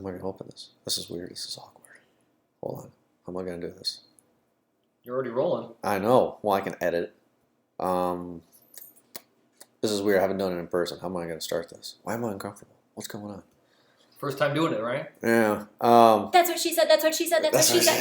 How am I going to open this? This is weird. This is awkward. Hold on. How am I going to do this? You're already rolling. I know. Well, I can edit. This is weird. I haven't done it in person. How am I going to start this? Why am I uncomfortable? What's going on? First time doing it, right? Yeah. That's what she said. That's what she said. That's what she said.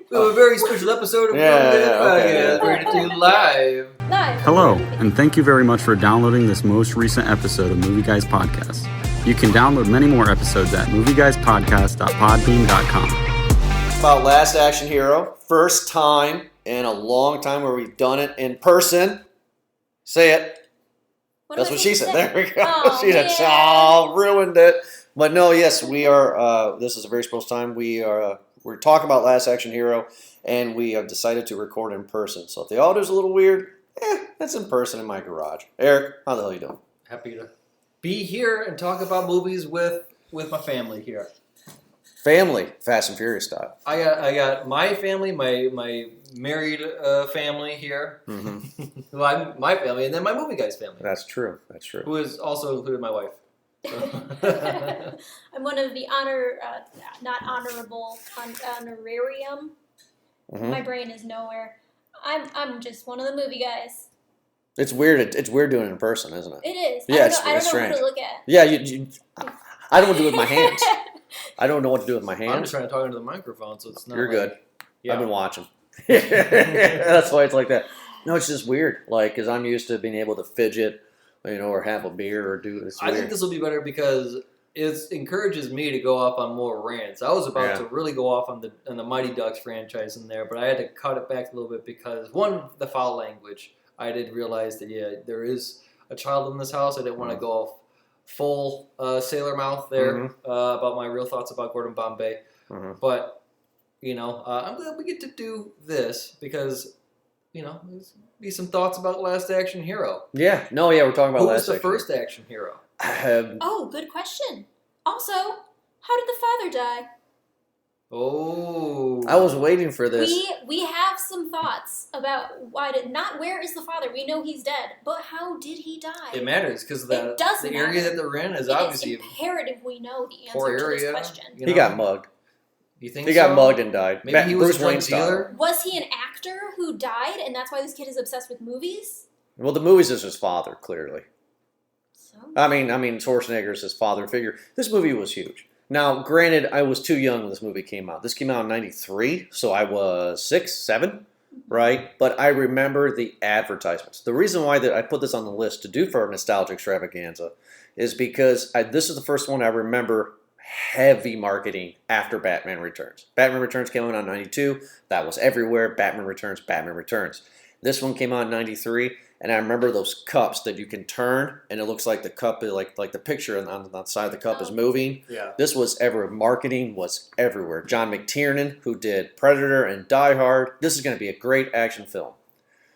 We have a very special episode of okay. Bring it to you live. Live. Hello, and thank you very much for downloading this most recent episode of Movie Guys Podcast. You can download many more episodes at movieguyspodcast.podbean.com. About Last Action Hero. First time in a long time where we've done it in person. Say it. That's what she said. There we go. Oh, She said, "Oh, ruined it." But no, yes, we are. This is a very special time. We're talking about Last Action Hero, and we have decided to record in person. So if the audio's a little weird, that's in person in my garage. Eric, how the hell you doing? Happy to be here and talk about movies with my family here. Family, Fast and Furious style. I got my family, my married family here. Mm-hmm. Well, my family, and then my movie guys family. That's true. That's true. Who is also included my wife. I'm one of the not honorable, honorarium. Mm-hmm. My brain is nowhere. I'm just one of the movie guys. It's weird. It's weird doing it in person, isn't it? It is. Yeah, I it's don't know strange. who to look at. Yeah, I don't do it with my hands. I don't know what to do with my I'm hands. just trying to talk into the microphone, so it's not. You're good. Yeah. I've been watching. That's why it's like that. No, it's just weird. Like, because I'm used to being able to fidget, or have a beer or do this. I think this will be better because it encourages me to go off on more rants. I was about to really go off on the Mighty Ducks franchise in there, but I had to cut it back a little bit because, one, the foul language. I did realize that, there is a child in this house. I didn't want to go off full sailor mouth there about my real thoughts about Gordon Bombay. Mm-hmm. But, I'm glad we get to do this because, there's be some thoughts about Last Action Hero. Yeah. No, yeah, we're talking about Who Last was the Action. first action hero? Oh, good question. Also, how did the father die? Oh. I was waiting for this. We have some thoughts about not where is the father? We know he's dead, but how did he die? It matters because the area matter. that they're in is It obviously is imperative we know the poor answer to area. this question. He got mugged. You think He so? got mugged and died. Maybe he was Bruce a drug Wayne style. dealer. Was he an actor who died, and that's why this kid is obsessed with movies? Well, the movies is his father, clearly. So I mean, Schwarzenegger is his father figure. This movie was huge. Now, granted, I was too young when this movie came out. This came out in '93, so I was 6, 7, right? But I remember the advertisements. The reason why that I put this on the list to do for a nostalgia extravaganza is because this is the first one I remember heavy marketing after Batman Returns. Batman Returns came out in '92. That was everywhere. Batman Returns, Batman Returns. This one came out in '93. And I remember those cups that you can turn, and it looks like the cup, like the picture on the side of the cup is moving. Yeah. This was marketing was everywhere. John McTiernan, who did Predator and Die Hard. This is going to be a great action film.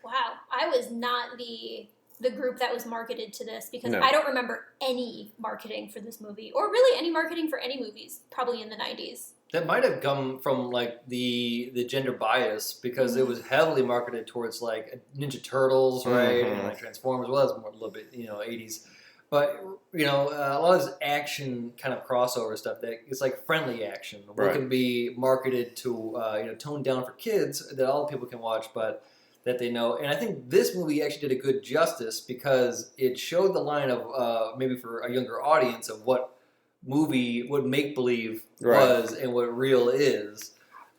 wow, I was not the group that was marketed to this because No. I don't remember any marketing for this movie, or really any marketing for any movies, probably in the 90s. That might have come from like the gender bias because it was heavily marketed towards like Ninja Turtles, right, and like Transformers. Well, that's more a little bit 80s, but a lot of this action kind of crossover stuff that it's like friendly action. What can be marketed to toned down for kids that all people can watch, but that they know. And I think this movie actually did a good justice because it showed the line of maybe for a younger audience of what make-believe was and what real is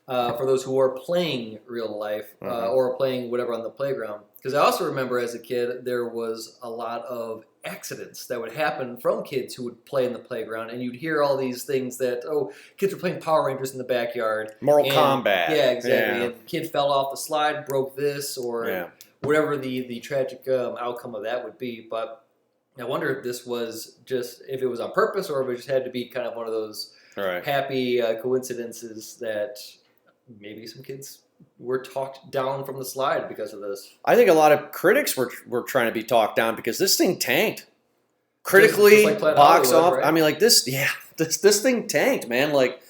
for those who are playing real life or playing whatever on the playground. Because I also remember as a kid there was a lot of accidents that would happen from kids who would play in the playground, and you'd hear all these things that, kids were playing Power Rangers in the backyard. Mortal Kombat. Yeah, exactly. Yeah. And the kid fell off the slide, broke this, or whatever the tragic outcome of that would be. But I wonder if this was if it was on purpose or if it just had to be kind of one of those happy coincidences that maybe some kids were talked down from the slide because of this. I think a lot of critics were trying to be talked down because this thing tanked. Critically, just like box Hollywood, off. right? I mean, like this thing tanked, man. Like,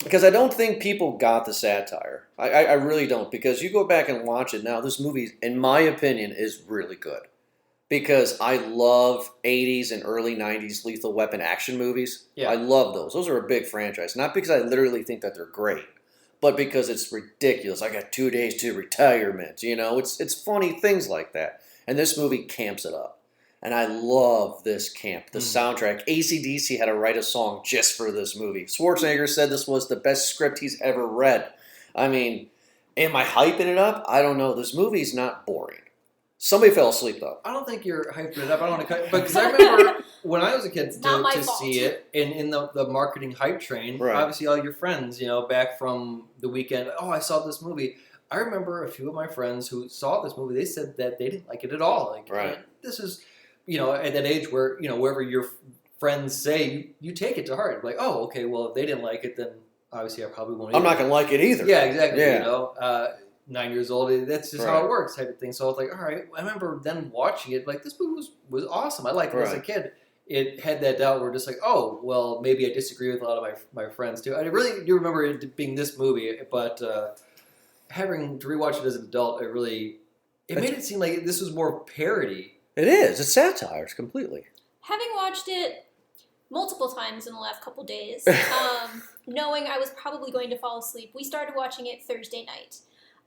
because I don't think people got the satire. I really don't. Because you go back and watch it now, this movie, in my opinion, is really good. because I love 80s and early 90s Lethal Weapon action movies. Yeah. I love those. Those are a big franchise. Not because I literally think that they're great, but because it's ridiculous. I got 2 days to retirement. You know, it's funny things like that. And this movie camps it up. And I love this camp. The soundtrack. AC/DC had to write a song just for this movie. Schwarzenegger said this was the best script he's ever read. I mean, am I hyping it up? I don't know. This movie's not boring. Somebody fell asleep though. I don't think you're hyping it up. I don't want to cut, because I remember when I was a kid not my to fault. see it in the marketing hype train. Right. Obviously, all your friends, back from the weekend. Oh, I saw this movie. I remember a few of my friends who saw this movie. They said that they didn't like it at all. Like, Right. This is, at that age where wherever your friends say, you take it to heart. Like, oh, okay. Well, if they didn't like it, then obviously I probably won't. I'm not either. going to like it either. Yeah, exactly. Yeah. 9 years old. That's just how Right. it works, type of thing. So I was like, all right. I remember then watching it. Like, this movie was awesome. I liked it as a Right. kid. It had that doubt where just like, oh, well, maybe I disagree with a lot of my friends too. I really do remember it being this movie, but having to rewatch it as an adult, it made it seem like this was more parody. It is. It's satire. It's completely. Having watched it multiple times in the last couple days, knowing I was probably going to fall asleep, we started watching it Thursday night.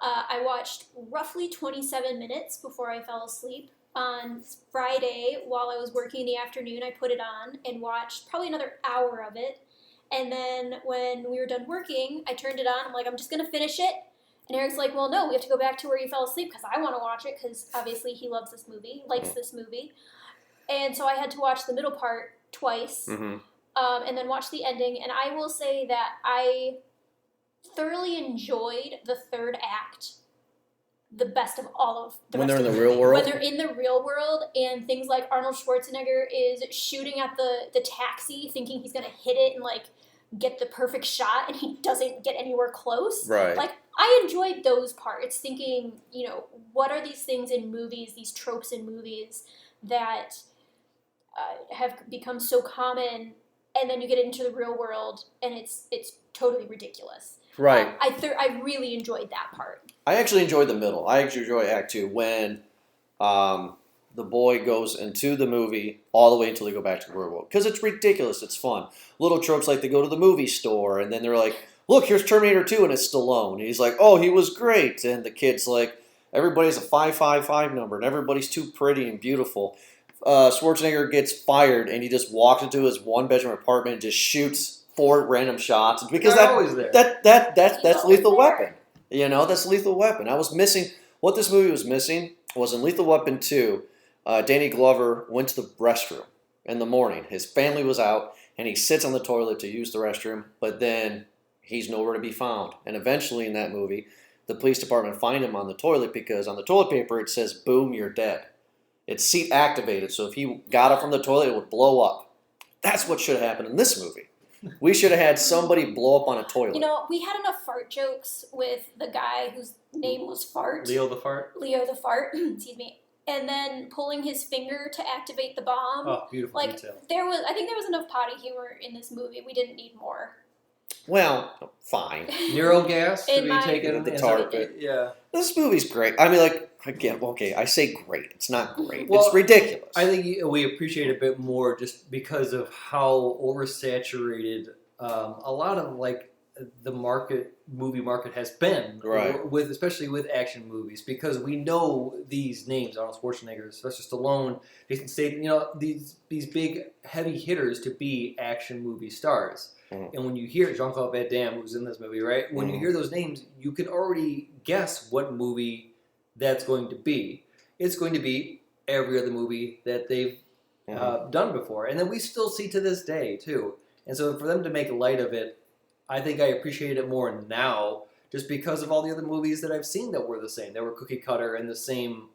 I watched roughly 27 minutes before I fell asleep. On Friday, while I was working in the afternoon, I put it on and watched probably another hour of it. And then when we were done working, I turned it on. I'm like, I'm just going to finish it. And Eric's like, well, no, we have to go back to where you fell asleep because I want to watch it because obviously he loves this movie, likes this movie. And so I had to watch the middle part twice Mm-hmm. and then watch the ending. And I will say that I thoroughly enjoyed the third act the best of all of the When rest they're of in the the real movie. world? When they're in the real world and things like Arnold Schwarzenegger is shooting at the taxi thinking he's going to hit it and like get the perfect shot and he doesn't get anywhere close. Right. Like I enjoyed those parts thinking, what are these things in movies, these tropes in movies that have become so common and then you get into the real world and it's totally ridiculous. Right. I really enjoyed that part. I actually enjoyed the middle. I actually enjoy Act 2 when the boy goes into the movie all the way until they go back to the real world. Because it's ridiculous. It's fun. Little tropes like they go to the movie store and then they're like, look, here's Terminator 2 and it's Stallone. And he's like, oh, he was great. And the kid's like, everybody's a 555 number and everybody's too pretty and beautiful. Schwarzenegger gets fired and he just walks into his one-bedroom apartment and just shoots 4 random shots. Because They're always there. that's always Lethal there. Weapon. That's Lethal Weapon. I was missing, what this movie was missing was in Lethal Weapon 2, Danny Glover went to the restroom in the morning. His family was out, and he sits on the toilet to use the restroom, but then he's nowhere to be found. And eventually in that movie, the police department find him on the toilet because on the toilet paper it says, boom, you're dead. It's seat activated, so if he got up from the toilet, it would blow up. That's what should have happened in this movie. We should have had somebody blow up on a toilet. We had enough fart jokes with the guy whose name was Fart. Leo the Fart. Leo the Fart, excuse me. And then pulling his finger to activate the bomb. Oh, beautiful Like, detail. I think there was enough potty humor in this movie. We didn't need more. Well, fine. Neurogas to In be my- taken. The as tar a- pit. Yeah. This movie's great. I mean, like, again, okay, I say great. It's not great. Well, it's ridiculous. I think we appreciate it a bit more just because of how oversaturated a lot of the movie market has been, Right. especially with action movies, because we know these names: Arnold Schwarzenegger, Sylvester Stallone, Jason Statham. These big heavy hitters to be action movie stars. Mhm. And when you hear Jean-Claude Van Damme, who's in this movie, right? When you Mhm. hear those names, you can already guess what movie that's going to be. It's going to be every other movie that they've done before, and then we still see to this day too. And so for them to make light of it, I think I appreciate it more now, just because of all the other movies that I've seen that were the same. They were cookie cutter and the same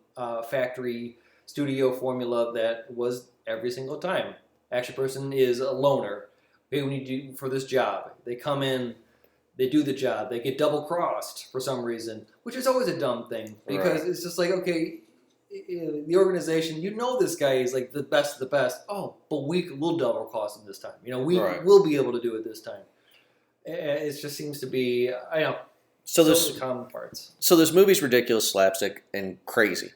factory studio formula that was every single time. Action person is a loner. Okay, we need you for this job. They come in, they do the job, they get double crossed for some reason, which is always a dumb thing because Right. it's just like, okay, the organization, this guy is like the best of the best. Oh, but we'll double cross him this time. We Right. will be able to do it this time. It just seems to be, I know, So those this are the common parts. movie's ridiculous, slapstick, and crazy.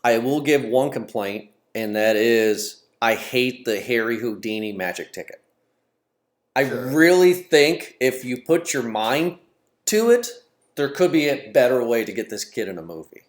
I will give one complaint and that is I hate the Harry Houdini magic ticket. I Sure. really think if you put your mind to it, there could be a better way to get this kid in a movie,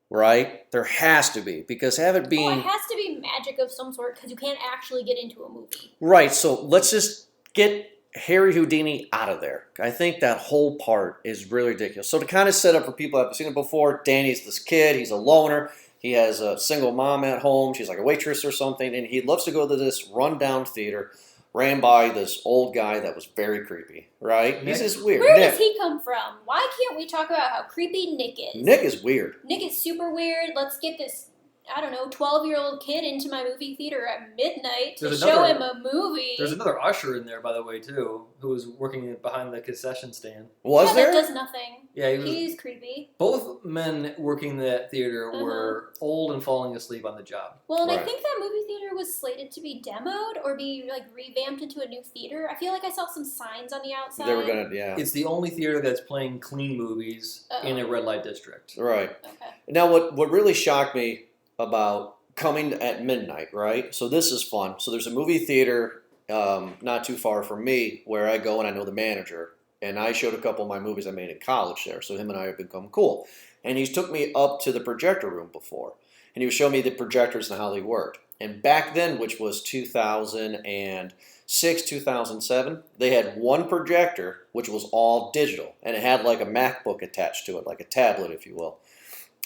right? There has to be, because have it being it has to be magic of some sort because you can't actually get into a movie. right. So let's just get Harry Houdini out of there. I think that whole part is really ridiculous. So to kind of set up for people that have seen it before, Danny's this kid. He's a loner. He has a single mom at home. She's like a waitress or something, and he loves to go to this rundown theater ran by this old guy that was very creepy, right? Nick? He's just weird. Where Nick. does he come from? Why can't we talk about how creepy Nick is? Nick is weird. Nick is super weird. Let's get this, I don't know, 12-year-old kid into my movie theater at midnight to There's show another- him a movie. There's another usher in there, by the way, too, who was working behind the concession stand. Was yeah, there? that does nothing. Yeah, he was. He's creepy. Both men working that theater Uh-huh. were old and falling asleep on the job. Well, and I Right. think that movie theater was slated to be demoed or be like revamped into a new theater. I feel like I saw some signs on the outside. They were gonna, yeah. It's the only theater that's playing clean movies in a red light district. Right. Okay. Now, what really shocked me about coming at midnight, right? So this is fun. So there's a movie theater not too far from me where I go and I know the manager. And I showed a couple of my movies I made in college there. So him and I have become cool. And he's took me up to the projector room before. And he was showing me the projectors and how they worked. And back then, which was 2006, 2007, they had one projector, which was all digital. And it had like a MacBook attached to it, like a tablet, if you will.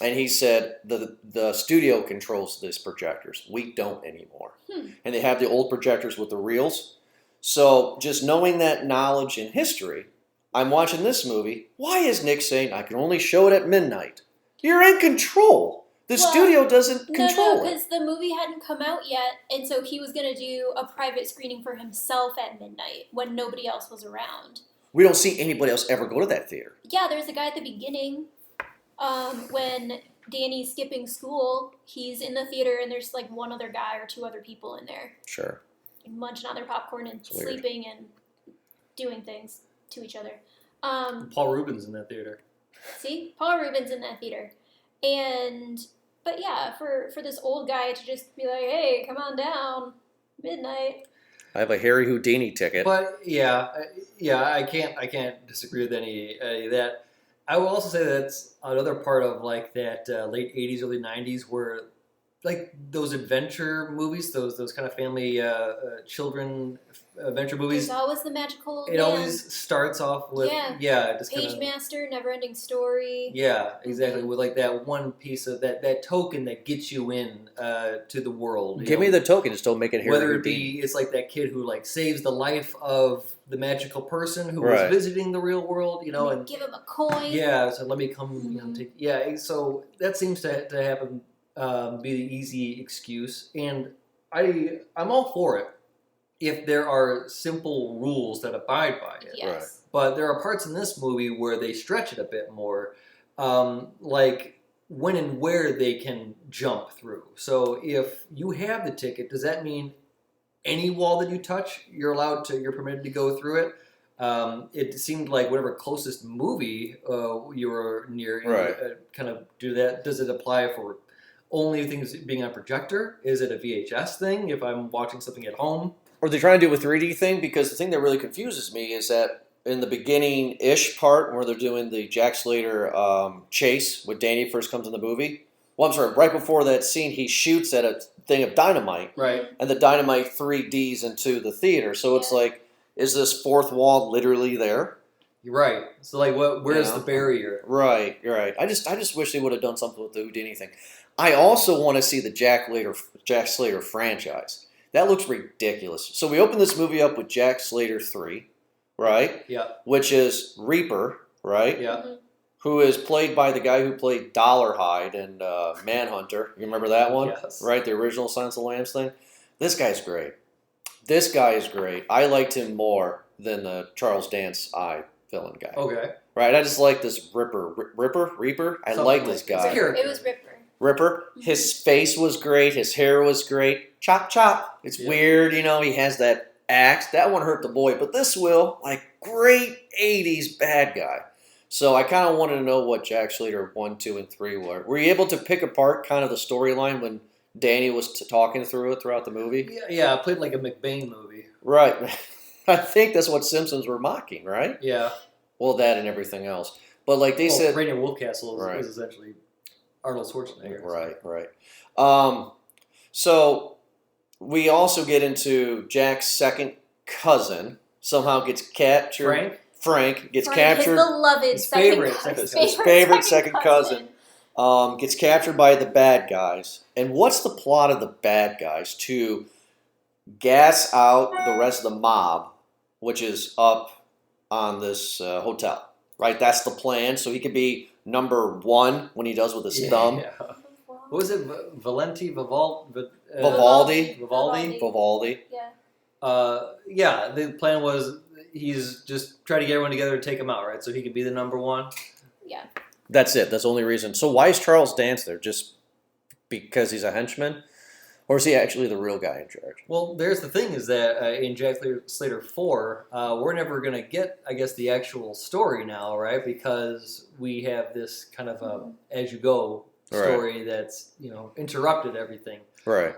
And he said the studio controls these projectors. We don't anymore. And they have the old projectors with the reels. So just knowing that knowledge and history, I'm watching this movie. Why is Nick saying I can only show it at midnight? You're in control. The Well, studio doesn't control No, it. because the movie hadn't come out yet, and so he was going to do a private screening for himself at midnight when nobody else was around. We don't see anybody else ever go to that theater. Yeah, there's a guy at the beginning when Danny's skipping school. He's in the theater, and there's like one other guy or two other people in there Sure. munching on their popcorn and It's weird. sleeping and doing things to each other. Paul Rubens in that theater. See, Paul Rubens in that theater, but yeah, for this old guy to just be like, "Hey, come on down, midnight." I have a Harry Houdini ticket. But I can't disagree with any of that. I will also say that's another part of like that late '80s, early '90s, where like those adventure movies, those kind of family children adventure movies. There's always the magical. It always starts off with just Page kind of, Master, Never-Ending Story. yeah, exactly, Mhm. with like that one piece of that token that gets you in to the world. you Give know? me the token, just don't make it Harry Whether it Houdini. be it's like that kid who like saves the life of the magical person who Right. was visiting the real world, you know, And and give him a coin. yeah, so let me come, Mhm. take, yeah. So that seems to happen, be the easy excuse, and I'm all for it if there are simple rules that abide by it. Yes. But there are parts in this movie where they stretch it a bit more, like when and where they can jump through. So if you have the ticket, does that mean any wall that you touch, you're permitted to go through it? It seemed like whatever closest movie you were near, Right. kind of do that. Does it apply for only things being on projector? Is it a VHS thing if I'm watching something at home? Or they're trying to do a 3D thing, because the thing that really confuses me is that in the beginning-ish part where they're doing the Jack Slater chase when Danny first comes in the movie, well, I'm sorry, right before that scene, he shoots at a thing of dynamite, Right. and the dynamite 3Ds into the theater. So it's Yeah. like, is this fourth wall literally there? You're right. So like, where's Yeah. the barrier? Right, you're right. I just wish they would have done something with the Houdini thing. I also want to see the Jack Slater franchise. That looks ridiculous. So we open this movie up with Jack Slater 3, right? Yeah. Which is Reaper, right? Yeah. Mhm. Who is played by the guy who played Dollarhide and Manhunter. You remember that one? Yes. Right, the original Silence of the Lambs thing? This guy's great. This guy is great. I liked him more than the Charles Dance Eye villain guy. Okay. Right, I just like this Reaper? I Something like like- this it's a guy. character. It was Ripper. Ripper. His face was great. His hair was great. Chop, chop. It's Yeah. weird, you know. He has that axe. That one hurt the boy, but this will, like, great 80s bad guy. So I kind of wanted to know what Jack Slater 1, 2, and 3 were. Were you able to pick apart kind of the storyline when Danny was talking through it throughout the movie. Yeah, I played like a McBain movie. Right. I think that's what Simpsons were mocking, right? Yeah. Well, that and everything else. But like they said, Rainier Wolfcastle is, Right. is essentially Arnold Schwarzenegger. right. So we also get into Jack's second cousin somehow gets captured. Frank gets captured. His beloved His second favorite cousin. second His favorite second cousin. Gets captured by the bad guys. And what's the plot of the bad guys? To gas out the rest of the mob, which is up on this hotel, right? That's the plan. So he could be number one when he does with his thumb. Yeah. What was it? Valenti Vivaldi. Vivaldi. Yeah. Yeah, the plan was he's just trying to get everyone together to take him out, right? So he could be the number one. Yeah. That's it. That's the only reason. So why is Charles Dance there? Just because he's a henchman? Or is he actually the real guy in charge? Well, there's the thing is that in Jack Slater 4, we're never going to get, I guess, the actual story now, right? Because we have this kind of as-you-go story that's, interrupted everything. Right.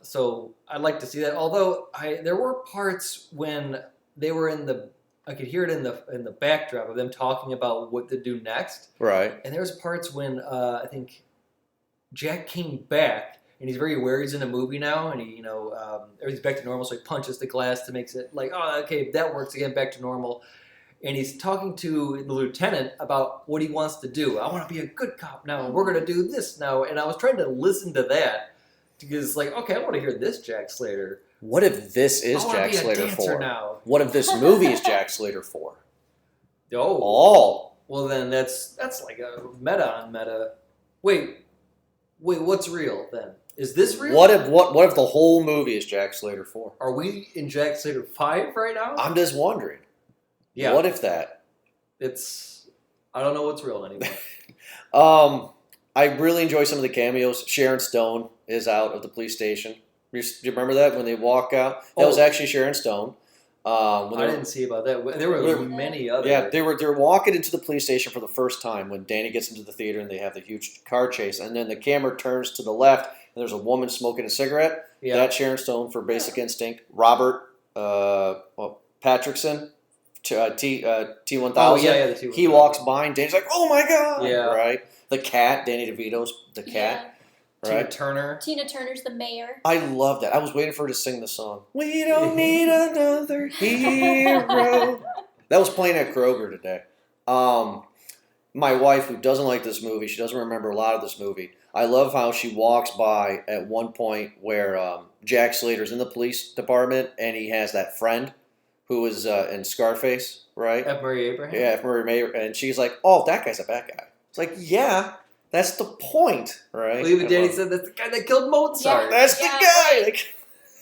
So I'd like to see that. Although there were parts when they were I could hear it in the backdrop of them talking about what to do next. Right. And there was parts when I think Jack came back. And he's very aware he's in a movie now, and he, everything's back to normal. So he punches the glass to make it like, oh, okay, that works again, back to normal. And he's talking to the lieutenant about what he wants to do. I want to be a good cop now, and we're going to do this now. And I was trying to listen to that because, like, okay, I want to hear this Jack Slater. What if this is I want Jack to be Slater a dancer 4? now. What if this movie is Jack Slater 4? Oh, well then that's like a meta on meta. Wait, what's real then? Is this real? What if the whole movie is Jack Slater 4? Are we in Jack Slater 5 right now? I'm just wondering. Yeah. What if that? I don't know what's real anymore. I really enjoy some of the cameos. Sharon Stone is out of the police station. Do you remember that when they walk out? That was actually Sharon Stone. I didn't see about that. There were many other. Yeah, they're walking into the police station for the first time when Danny gets into the theater and they have the huge car chase, and then the camera turns to the left and there's a woman smoking a cigarette. Yeah. That's Sharon Stone for Basic Instinct. Robert Patrickson, T-1000. Oh yeah, the T-1000. He walks by and Danny's like, "Oh my god!" Yeah. Right. The cat, Danny DeVito's the cat. Right. Tina Turner's the mayor. I love that. I was waiting for her to sing the song. We don't need another hero. That was playing at Kroger today. My wife, who doesn't like this movie, she doesn't remember a lot of this movie. I love how she walks by at one point where Jack Slater's in the police department and he has that friend who is in Scarface, right? F. Murray Abraham. Yeah, F. Murray Mayer, and she's like, "Oh, that guy's a bad guy." It's like, yeah. That's the point, right? Well, even Danny said that's the guy that killed Mozart. Yeah. That's the guy. Like,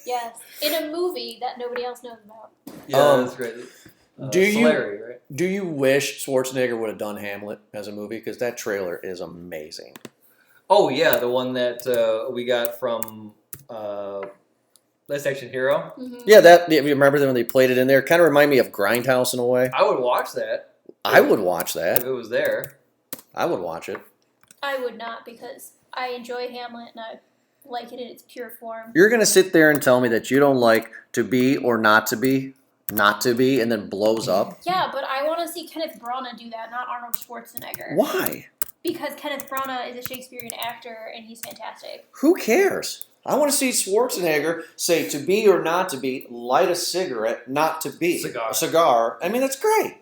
Yes, in a movie that nobody else knows about. Yeah, that's right. Solari, right? Do you wish Schwarzenegger would have done Hamlet as a movie? Because that trailer is amazing. Oh yeah, the one that we got from Last Action Hero. Mm-hmm. Yeah, that. You remember when they played it in there? Kind of remind me of Grindhouse in a way. I would watch that. I would watch If that. it was there. I would watch it. I would not because I enjoy Hamlet and I like it in its pure form. You're gonna sit there and tell me that you don't like To Be or Not to Be, and then blows up. Yeah, but I want to see Kenneth Branagh do that, not Arnold Schwarzenegger. Why? Because Kenneth Branagh is a Shakespearean actor and he's fantastic. Who cares? I want to see Schwarzenegger say To Be or Not to Be, light a cigarette, not to be. Cigar. A cigar. I mean, that's great.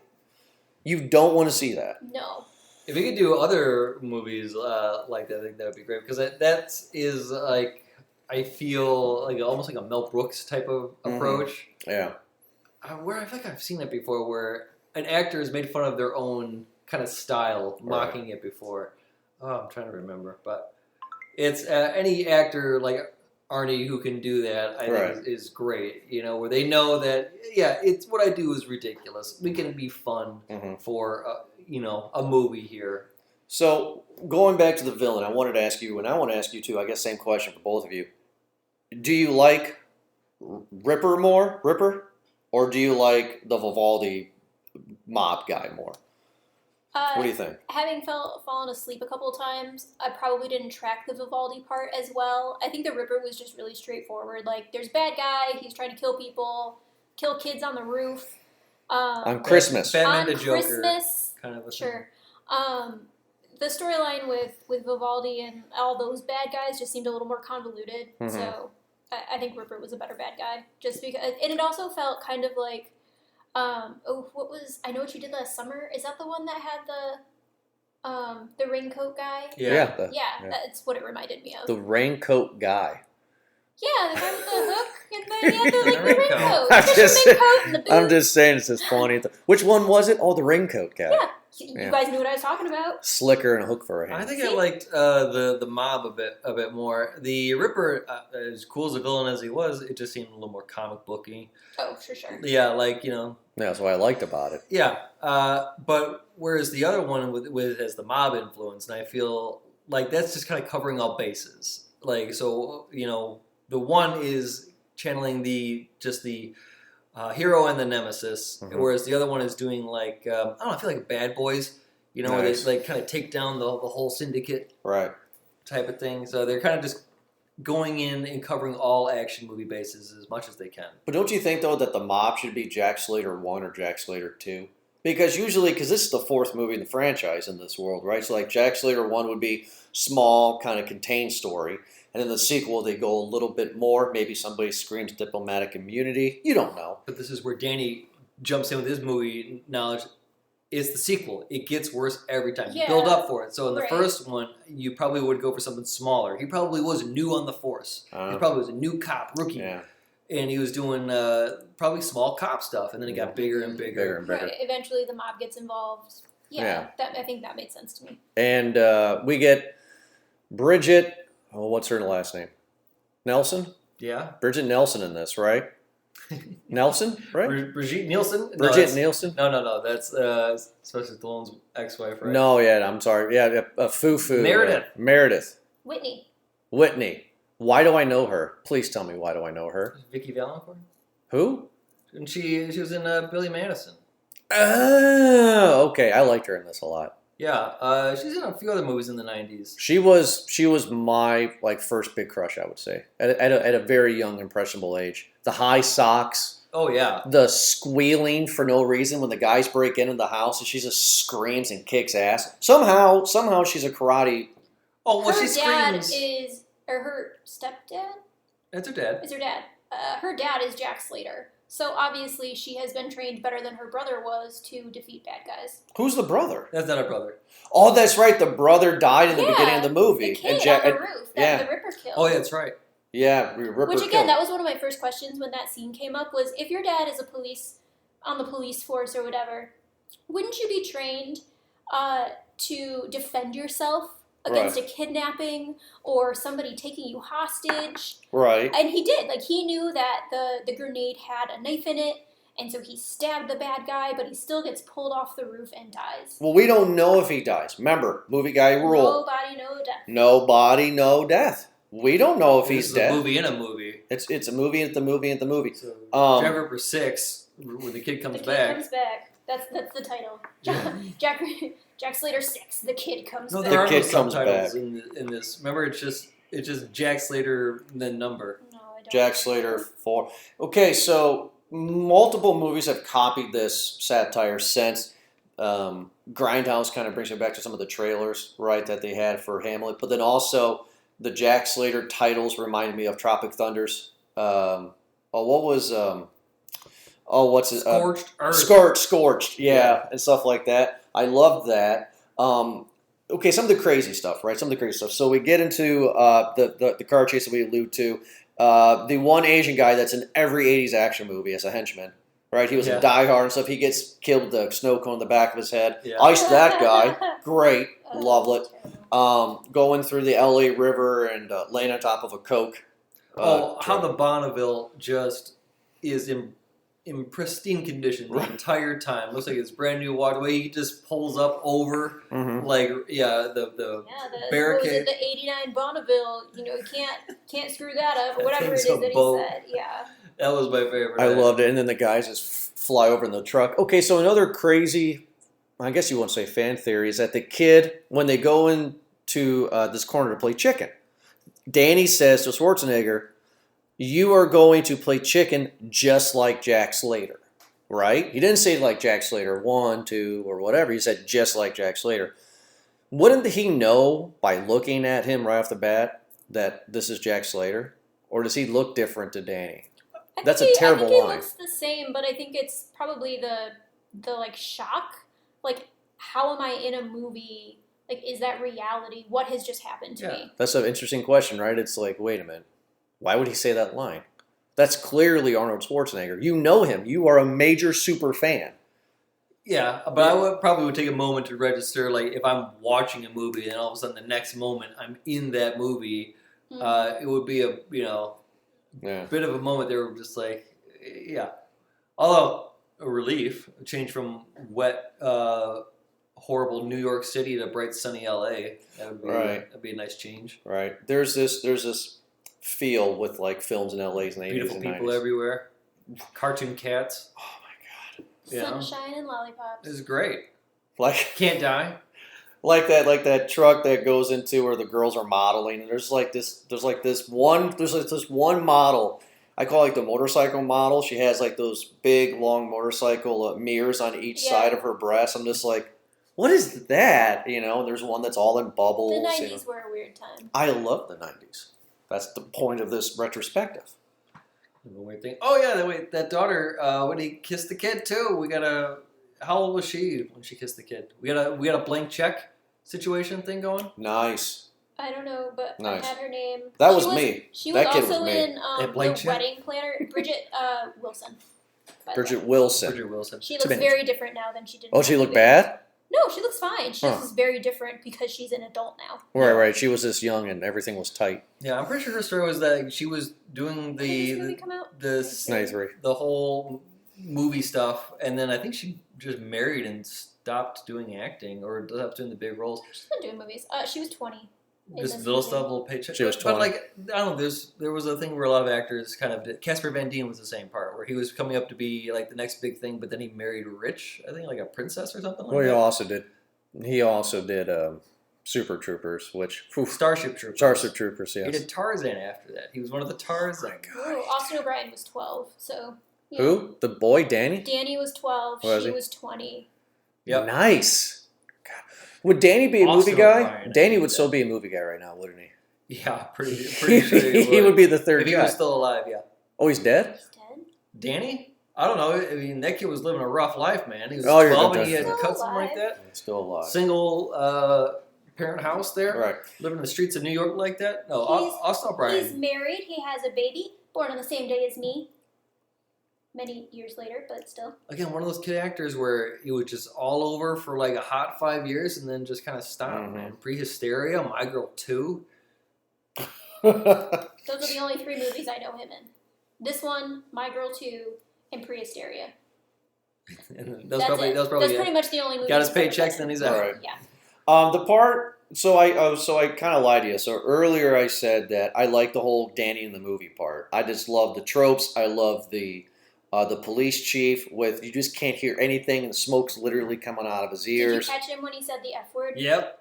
You don't want to see that. No. If we could do other movies like that, I think that would be great because that is like I feel like almost like a Mel Brooks type of approach. Yeah. Where I feel like I've seen that before, where an actor has made fun of their own kind of style, mocking it before. Oh, I'm trying to remember, but it's any actor like Arnie who can do that. I think is great. Where they know that it's what I do is ridiculous. We can be fun for a movie here. So going back to the villain, I wanted to ask you, and I want to ask you too. I guess same question for both of you. Do you like Ripper more, or do you like the Vivaldi mob guy more? What do you think? Having fallen asleep a couple of times, I probably didn't track the Vivaldi part as well. I think the Ripper was just really straightforward. Like, there's bad guy, he's trying to kill people, kill kids on the roof. On Christmas. Batman on to Joker. Christmas, Kind of a thing. sure. The storyline with Vivaldi and all those bad guys just seemed a little more convoluted. Mhm. So I think Ripper was a better bad guy, just because. And it also felt kind of like, what was I Know What You Did Last Summer? Is that the one that had the raincoat guy? Yeah. Yeah, Yeah, that's what it reminded me of. the raincoat guy. Yeah, the guy with the hook and then he had the The raincoat. raincoat. I'm The just- fisherman coat and the boots. I'm just saying it's just funny. Which one was it? Oh, the raincoat guy. Yeah, you Yeah. guys knew what I was talking about. Slicker and a hook for a hand. I think I liked the mob a bit more. The Ripper, as cool as a villain as he was, it just seemed a little more comic booky. Oh, for sure. Yeah, like Yeah, that's what I liked about it. yeah. But whereas the other one with has the mob influence, and I feel like that's just kind of covering all bases. Like so, the one is channeling the hero and the nemesis, Mhm. whereas the other one is doing like I don't know, I feel like Bad Boys. Where Nice. they like kind of take down the whole syndicate Right. type of thing. So they're kind of just going in and covering all action movie bases as much as they can. But don't you think, though, that the mob should be Jack Slater 1 or Jack Slater 2? Because this is the fourth movie in the franchise in this world, right? So, like, Jack Slater 1 would be small, kind of contained story. And in the sequel, they go a little bit more. Maybe somebody screams diplomatic immunity. You don't know. But this is where Danny jumps in with his movie knowledge. It's the sequel. It gets worse every time. You Yeah. build up for it. So in the Right. first one, you probably would go for something smaller. He probably was new on the force. He probably was a new cop, rookie. Yeah. And he was doing probably small cop stuff. And then it got bigger and bigger. Bigger and bigger. Right, eventually, the mob gets involved. Yeah. I think that made sense to me. And we get Bridget. Oh, what's her last name? Nelson? Yeah. Bridget Nelson in this, right? Nelson, right? Brigitte Nielsen? Bridget Nielsen? No. That's Sylvester Stallone's ex-wife, right? No, yeah, I'm sorry. Yeah, Fufu. Meredith. Meredith. Whitney. Whitney. Why do I know her? Please tell me why do I know her? Vicky Valancourt? Who? And she was in Billy Madison. Oh, okay. I liked her in this a lot. Yeah, she's in a few other movies in the 90s. She was my first big crush, I would say, at a very young, impressionable age. The high socks, Oh, yeah. the squealing for no reason when the guys break into the house, and she just screams and kicks ass. Somehow she's a karate. Oh, well, Her she dad screams. or her stepdad That's her dad. is her dad. Her dad is Jack Slater. So obviously she has been trained better than her brother was to defeat bad guys. Who's the brother? That's not her brother. Oh, that's right. The brother died in the Yeah, beginning of the movie, The kid Jack. on the roof that yeah. the Ripper killed. Oh, yeah, that's right. Yeah, Ripper Which again, killed. that was one of my first questions when that scene came up was if your dad is on the police force or whatever, wouldn't you be trained to defend yourself against a kidnapping or somebody taking you hostage? Right. And he did. Like, he knew that the grenade had a knife in it, and so he stabbed the bad guy, but he still gets pulled off the roof and dies. Well, we don't know if he dies. Remember, movie guy rule. Nobody, no death. No body, no death. We don't know if he's This is dead. a movie in a movie. It's a movie at the movie at the movie. So, Um, Jack Ripper 6, when the kid comes The back. kid comes back. That's the title. Jack Slater 6. The kid comes No, back. there are no kid comes subtitles back. in this. Remember, it's just Jack Slater, then number. No, I don't. Jack Slater 4. Okay, so multiple movies have copied this satire since. Grindhouse kind of brings me back to some of the trailers, right, that they had for Hamlet. But then also the Jack Slater titles reminded me of Tropic Thunders. What's it? Scorched Earth. Scorched, yeah, and stuff like that. I loved that. Okay, some of the crazy stuff, right? Some of the crazy stuff. So we get into the car chase that we allude to. The one Asian guy that's in every 80s action movie as a henchman, right? He was in Yeah. Die Hard and stuff. He gets killed with a snow cone in the back of his head. Yeah. Iced that guy. Great. Oh, Love it. terrible. Going through the LA River and laying on top of a Coke. How the Bonneville just is in pristine condition the Right. entire time. Looks like it's brand new waterway. He just pulls up over Mhm. like the Yeah, the barricade. the '89 Bonneville. You can't screw that up. Or whatever it thing's is a that boat. he said. Yeah. That was my favorite. I loved it. And then the guys just fly over in the truck. Okay, so another crazy I guess you wouldn't say fan theory, is that the kid, when they go into this corner to play chicken, Danny says to Schwarzenegger, "You are going to play chicken just like Jack Slater," right? He didn't say like Jack Slater 1, 2, or whatever. He said just like Jack Slater. Wouldn't he know by looking at him right off the bat that this is Jack Slater? Or does he look different to Danny? That's a terrible I think line. he looks the same, but I think it's probably the like shock. Like, how am I in a movie? Like, is that reality? What has just happened to me? That's an interesting question, right? It's like, wait a minute. Why would he say that line? That's clearly Arnold Schwarzenegger. You know him. You are a major super fan. Yeah, but I would probably take a moment to register, like if I'm watching a movie and all of a sudden the next moment I'm in that movie, it would be a Yeah. bit of a moment there, where just like yeah. Although a relief, a change from wet, horrible New York City to bright sunny LA. That'd be a nice change. Right. There's this feel with like films in LA's in the 80s Beautiful and people 90s. everywhere, cartoon cats. Oh my god. You know, Sunshine and lollipops. it's great. Like Can't die. like that truck that goes into where the girls are modeling, and there's this one model. I call it like the motorcycle model. She has like those big long motorcycle mirrors on each Yeah. side of her breast. I'm just like, what is that? You know, there's one that's all in bubbles. The you know. 90s were a weird time. I love the 90s. That's the point of this retrospective. The weird thing. Oh yeah, that daughter. When he kissed the kid too, we got a. How old was she when she kissed the kid? We got a blank check situation thing going. Nice. I don't know, but Nice. I had her name. That She was me. She That was kid was also me. in That the blank check? Wedding Planner. Bridget Wilson. by the way. Bridget Wilson. Bridget Wilson. She Too looks many. very different now than she did. in Oh, the she looked movie. bad? No, she looks fine. She Huh. just is very different because she's an adult now. Right. She was this young and everything was tight. Yeah, I'm pretty sure her story was that she was doing When did this movie the come out? this 93. the whole movie stuff, and then I think she just married and stopped doing acting or stopped doing the big roles. She's been doing movies. She was 20. in Just this little movie. stuff, little paycheck. She was But 20. like I don't know, there was a thing where a lot of actors kind of did. Casper Van Dien was the same part where he was coming up to be like the next big thing, but then he married rich. I think like a princess or something like Well, that. he also did Super Troopers, which Starship Troopers. Starship Troopers, He yes. did Tarzan after that. He was one of the Tarzan. Ooh, Austin O'Brien was 12. So. Yeah. Who? The boy, Danny? Danny was 12. Was She he? was 20. Yep. Nice. God. Would Danny be a Austin movie guy? O'Brien. Danny would still be a movie guy right now, wouldn't he? Yeah, pretty sure he would. He would be the third if he guy. was still alive. Yeah. Oh, he's dead? He's dead? Danny? I don't know. I mean, that kid was living a rough life, man. He was Oh, you're 12 and he had definitely- to cut something like that. He's still alive. Single parent house there, Right. living in the streets of New York like that. No, He's- Austin He's O'Brien. married. He has a baby, born on the same day as me. Many years later, but still. Again, one of those kid actors where he was just all over for like a hot 5 years and then just kind of stopped, Mhm. man. Pre-Hysteria, My Girl 2. Those are the only 3 movies I know him in. This one, My Girl 2, and Pre-Hysteria. And That's that was probably pretty much the only movie. got his he's ever paychecks, been then he's in. out. Right. Yeah. The part. So I kind of lied to you. So earlier I said that I like the whole Danny in the movie part. I just love the tropes. I love the police chief with you just can't hear anything and the smoke's literally coming out of his Did you ears. catch him when he said the F word? Yep.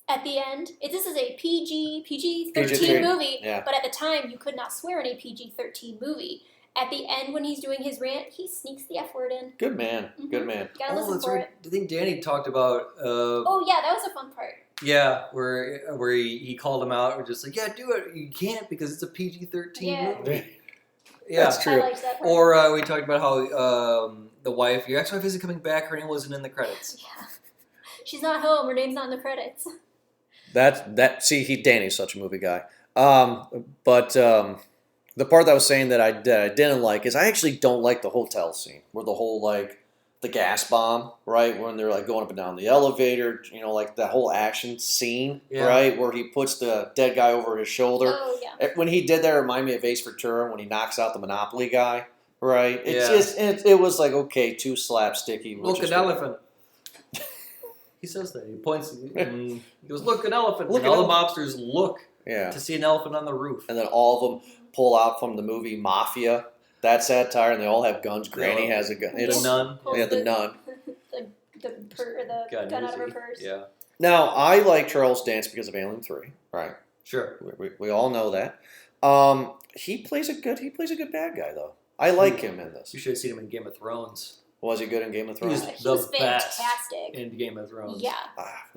At the end, this is a PG-13 PG-13, movie, yeah. but at the time you could not swear in a PG-13 movie. At the end, when he's doing his rant, he sneaks the F word in. Good man. Mhm. Good man. Gotta listen that's for right. it. I think Danny talked about. Oh yeah, that was a fun part. Yeah, where he called him out, or just like, yeah, do it. You can't because it's a PG-13 Yeah. movie. Yeah. That's I true. liked that part. Or we talked about how the wife, your ex-wife isn't coming back. Her name wasn't in the credits. Yeah. She's not home. Her name's not in the credits. Danny's such a movie guy. But the part that I was saying that I didn't like is I actually don't like the hotel scene where the whole like the gas bomb, right? When they're like going up and down the elevator, you know, like that whole action scene, Yeah. right? Where he puts the dead guy over his shoulder. Oh yeah. When he did that, it reminded me of Ace Ventura when he knocks out the Monopoly guy, right? It's Yeah. just it was like okay, too slapsticky. which Look, is an good. elephant. He says that. He points and he goes, look, an elephant. Look, and an all the mobsters look Yeah. to see an elephant on the roof. And then all of them pull out from the movie Mafia, that satire, and they all have guns. Granny has a gun. The It's, nun. yeah, the nun. the gun out of her Newsy. purse. Yeah, Now, I like Charles Dance because of Alien 3, right? sure. We all know that. He plays a good bad guy though. I like him in this. You should have seen him in Game of Thrones. Was he good in Game of Thrones? He's He was the best fantastic. in Game of Thrones. Yeah.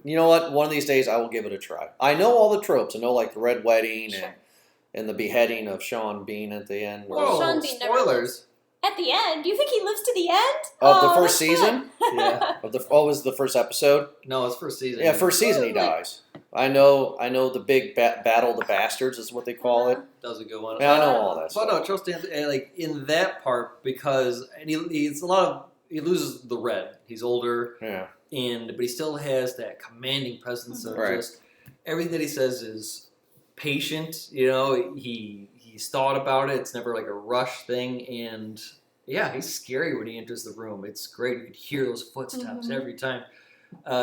You know what? One of these days I will give it a try. I know all the tropes. I know like the red wedding Sure. and the beheading of Sean Bean at the end. Whoa, Sean Bean never spoilers. At the end, do you think he lives to the end? Of the Oh, first that's season? fun. Yeah. Was the first episode? No, it's first season. Yeah, first season he Ooh, like- dies. I know the big battle of the bastards is what they call it. That was a good one. Yeah, I know all that But stuff. no, Charles Dance, like in that part, because and he loses the red. He's older, Yeah. but he still has that commanding presence of Right. just everything that he says is patient. You know, he's thought about it. It's never like a rush thing, and yeah, he's scary when he enters the room. It's great. You can hear those footsteps Mhm. every time.